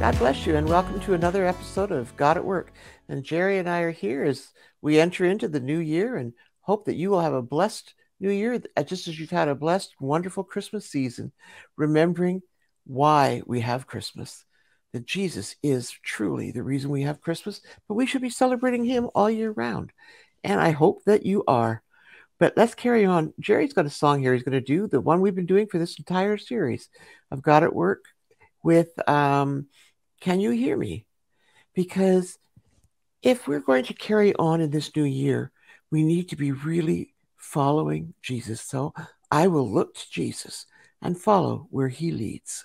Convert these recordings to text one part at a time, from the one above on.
God bless you and welcome to another episode of God at Work. And Jerry and I are here as we enter into the new year and hope that you will have a blessed new year, just as you've had a blessed, wonderful Christmas season, remembering why we have Christmas, that Jesus is truly the reason we have Christmas, but we should be celebrating him all year round. And I hope that you are. But let's carry on. Jerry's got a song here he's going to do, the one we've been doing for this entire series of God at Work with Can You Hear Me? Because if we're going to carry on in this new year, we need to be really following Jesus. So I will look to Jesus and follow where he leads.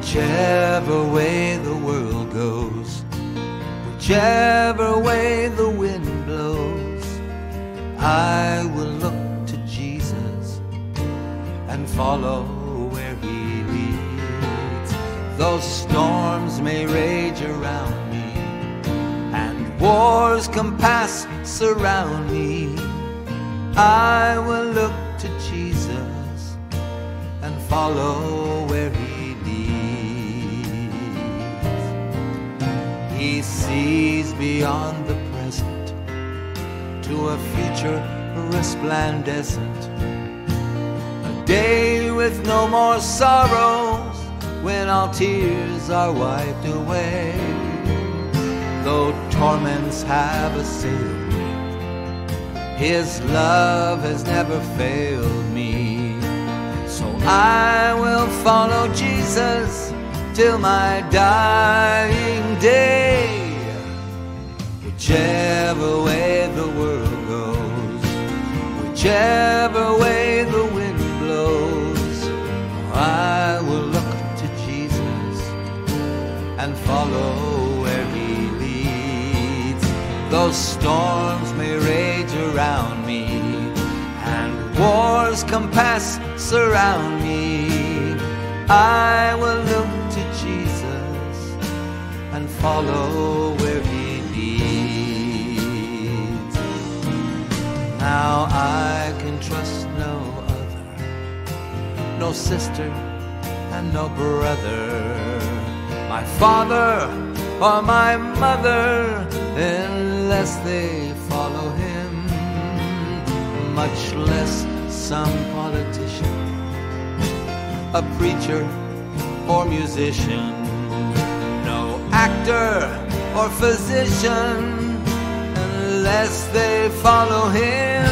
Whichever way the world goes, whichever way the wind blows, I will look to Jesus and follow where he leads. Though storms may rage around me and wars compass surround me, I will look to Jesus and follow where he leads. He sees beyond the present to a future resplendent, a day with no more sorrows when all tears are wiped away. Though torments have assailed me, his love has never failed me. So I will follow Jesus till my dying day. Whichever way the world goes, whichever way the wind blows, I will look to Jesus and follow where he leads. Though storms may rage around me and wars compass surround me, I will look to Jesus and follow where he leads. Now I can trust no other, no sister and no brother, my father or my mother, unless they follow him, much less some politician, a preacher or musician, no actor or physician, unless they follow him.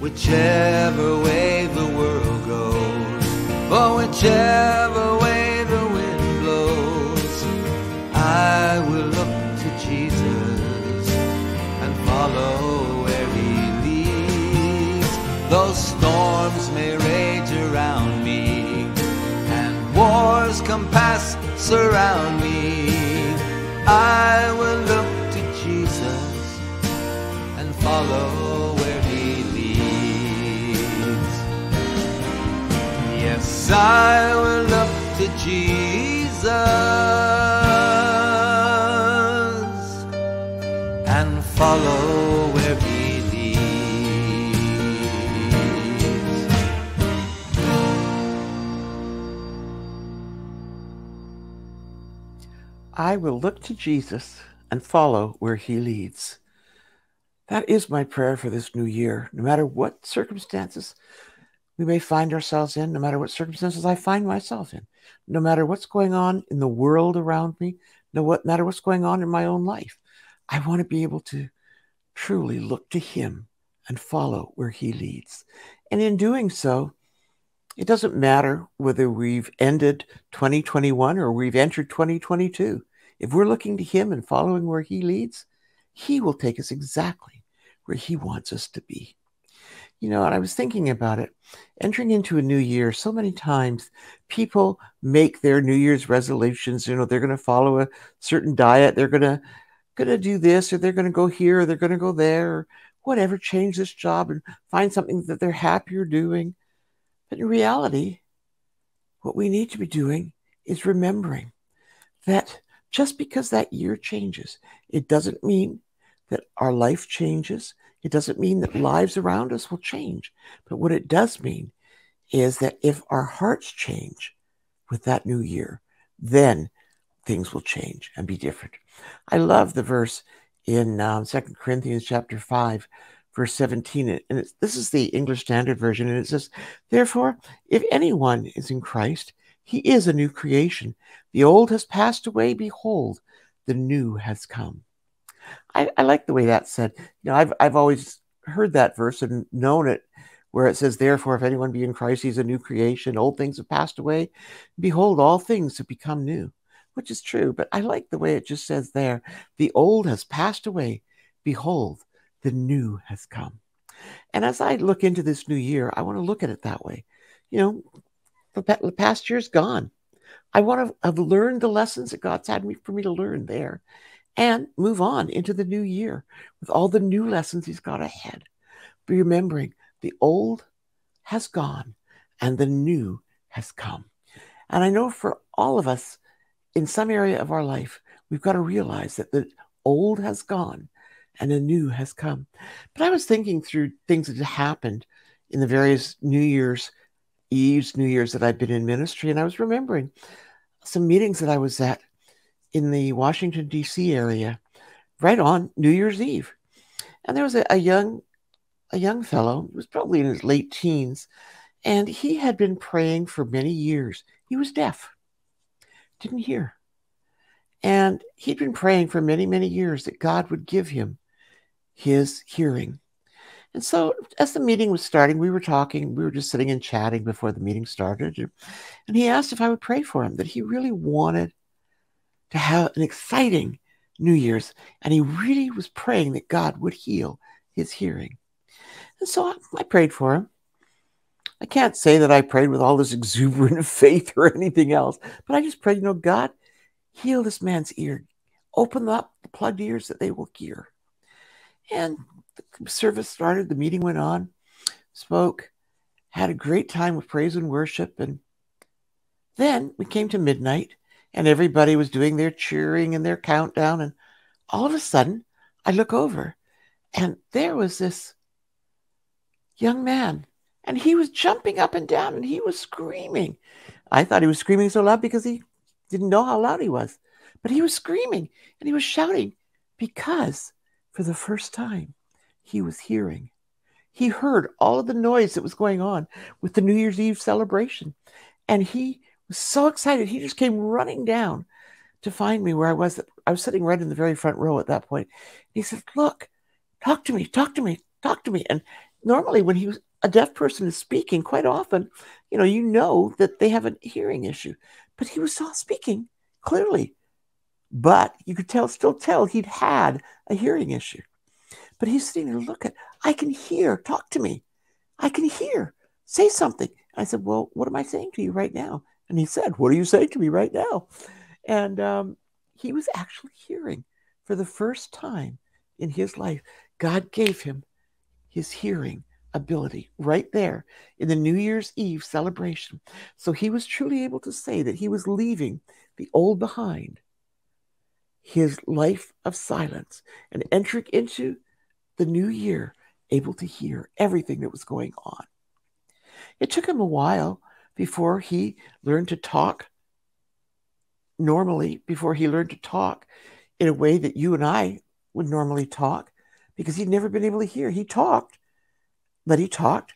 Whichever way the world goes, or whichever way the wind blows, I will look to Jesus and follow where he leads. Those storms may rage around me and wars compass surround me, I will look to Jesus and follow where he leads. Yes, I will look to Jesus and follow where he leads. I will look to Jesus and follow where he leads. That is my prayer for this new year. No matter what circumstances we may find ourselves in, no matter what circumstances I find myself in, no matter what's going on in the world around me, no matter what's going on in my own life, I want to be able to truly look to him and follow where he leads. And in doing so, it doesn't matter whether we've ended 2021 or we've entered 2022. If we're looking to him and following where he leads, he will take us exactly where he wants us to be. You know, and I was thinking about it, entering into a new year, so many times people make their New Year's resolutions. You know, they're going to follow a certain diet. They're going to do this, or they're going to go here, or they're going to go there, or whatever, change this job and find something that they're happier doing. But in reality, what we need to be doing is remembering that just because that year changes, it doesn't mean that our life changes. It doesn't mean that lives around us will change. But what it does mean is that if our hearts change with that new year, then things will change and be different. I love the verse in 2 Corinthians chapter 5, verse 17. And this is the English Standard Version. And it says, "Therefore, if anyone is in Christ, he is a new creation. The old has passed away. Behold, the new has come." I like the way that's said. I've always heard that verse and known it, where it says, "Therefore, if anyone be in Christ, he's a new creation. Old things have passed away. Behold, all things have become new," which is true. But I like the way it just says there, "The old has passed away. Behold, the new has come." And as I look into this new year, I want to look at it that way. The past year's gone. I want to have learned the lessons that God's had for me to learn there and move on into the new year with all the new lessons he's got ahead. Be remembering the old has gone and the new has come. And I know for all of us in some area of our life, we've got to realize that the old has gone and the new has come. But I was thinking through things that happened in the various New Year's Eves, New Year's that I've been in ministry, and I was remembering some meetings that I was at in the Washington, D.C. area right on New Year's Eve. And there was a young fellow, he was probably in his late teens, and he had been praying for many years. He was deaf, didn't hear. And he'd been praying for many, many years that God would give him his hearing. And so as the meeting was starting, we were talking, we were just sitting and chatting before the meeting started. And he asked if I would pray for him, that he really wanted to have an exciting New Year's. And he really was praying that God would heal his hearing. And so I prayed for him. I can't say that I prayed with all this exuberant faith or anything else, but I just prayed, God, heal this man's ear. Open up the plugged ears that they will hear. And the service started, the meeting went on, spoke, had a great time with praise and worship. And then we came to midnight and everybody was doing their cheering and their countdown. And all of a sudden, I look over and there was this young man and he was jumping up and down and he was screaming. I thought he was screaming so loud because he didn't know how loud he was. But he was screaming and he was shouting because for the first time, he was hearing. He heard all of the noise that was going on with the New Year's Eve celebration. And he was so excited. He just came running down to find me where I was. I was sitting right in the very front row at that point. He said, "Look, talk to me, talk to me, talk to me." And normally when a deaf person is speaking, quite often, you know that they have a hearing issue. But he was still speaking clearly. But you could still tell he'd had a hearing issue. But he's sitting there, "Look, I can hear. Talk to me. I can hear. Say something." I said, "Well, what am I saying to you right now?" And he said, "What are you saying to me right now?" And he was actually hearing for the first time in his life. God gave him his hearing ability right there in the New Year's Eve celebration. So he was truly able to say that he was leaving the old behind, his life of silence, and entering into the new year able to hear everything that was going on. It took him a while before he learned to talk normally, before he learned to talk in a way that you and I would normally talk, because he'd never been able to hear. He talked, but he talked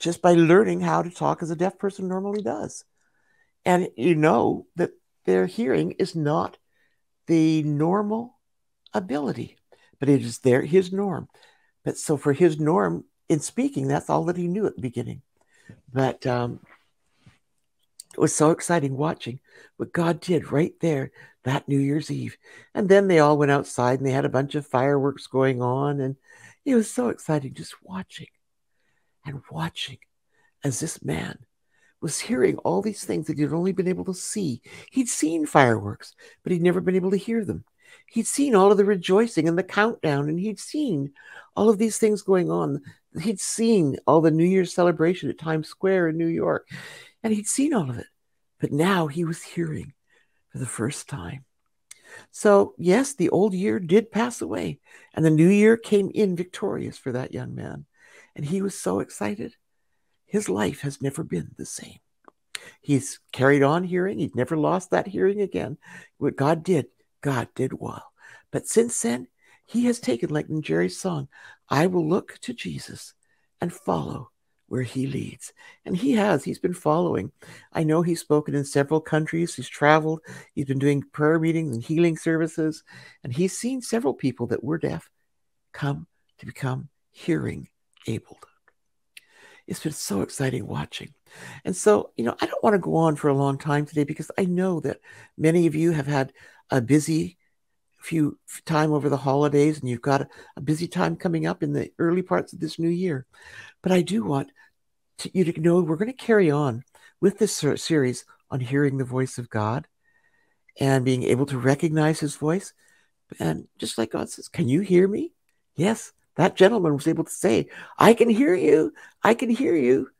just by learning how to talk as a deaf person normally does. And you know that their hearing is not the normal ability, but it is his norm. But so for his norm in speaking, that's all that he knew at the beginning. But it was so exciting watching what God did right there that New Year's Eve. And then they all went outside and they had a bunch of fireworks going on. And it was so exciting just watching and watching as this man was hearing all these things that he'd only been able to see. He'd seen fireworks, but he'd never been able to hear them. He'd seen all of the rejoicing and the countdown, and he'd seen all of these things going on, He'd seen all the New Year's celebration at Times Square in New York, and he'd seen all of it. But now he was hearing for the first time. So, yes, the old year did pass away, and the new year came in victorious for that young man. And he was so excited. His life has never been the same. He's carried on hearing. He's never lost that hearing again. What God did well. But since then, he has taken, like in Jerry's song, I will look to Jesus and follow where he leads. And he has. He's been following. I know he's spoken in several countries. He's traveled. He's been doing prayer meetings and healing services. And he's seen several people that were deaf come to become hearing abled. It's been so exciting watching. And so, I don't want to go on for a long time today because I know that many of you have had a busy few time over the holidays and you've got a busy time coming up in the early parts of this new year. But I do want you to know we're going to carry on with this series on hearing the voice of God and being able to recognize his voice. And just like God says, can you hear me? Yes, that gentleman was able to say, I can hear you. I can hear you.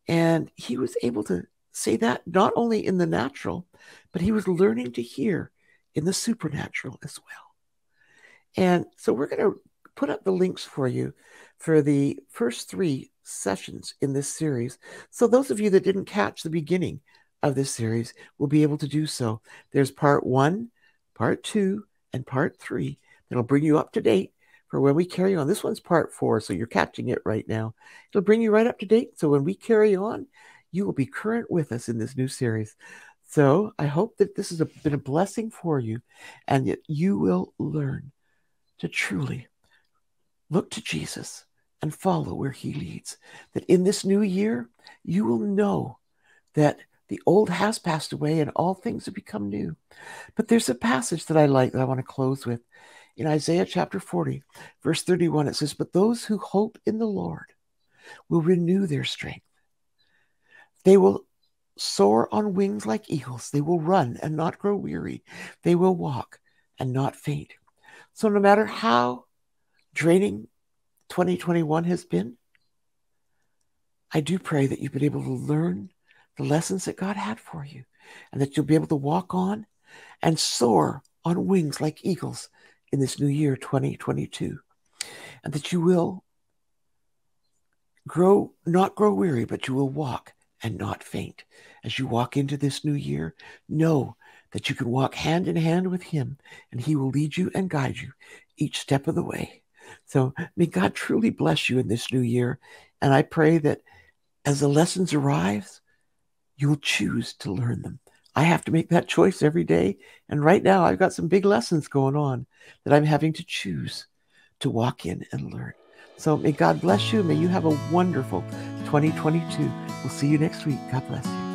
And he was able to say that not only in the natural, but he was learning to hear in the supernatural as well. And so we're going to put up the links for you for the first 3 sessions in this series. So those of you that didn't catch the beginning of this series will be able to do so. There's part 1, part 2, and part 3 that'll bring you up to date for when we carry on. This one's part 4, so you're catching it right now. It'll bring you right up to date. So when we carry on, you will be current with us in this new series. So I hope that this has been a blessing for you and that you will learn to truly look to Jesus and follow where he leads. That in this new year, you will know that the old has passed away and all things have become new. But there's a passage that I like that I want to close with. In Isaiah chapter 40, verse 31, it says, but those who hope in the Lord will renew their strength. They will soar on wings like eagles. They will run and not grow weary. They will walk and not faint. So no matter how draining 2021 has been, I do pray that you've been able to learn the lessons that God had for you and that you'll be able to walk on and soar on wings like eagles in this new year, 2022, and that you will not grow weary, but you will walk and not faint. As you walk into this new year, know that you can walk hand in hand with him, and he will lead you and guide you each step of the way. So may God truly bless you in this new year, and I pray that as the lessons arise, you will choose to learn them. I have to make that choice every day. And right now, I've got some big lessons going on that I'm having to choose to walk in and learn. So may God bless you. May you have a wonderful 2022. We'll see you next week. God bless you.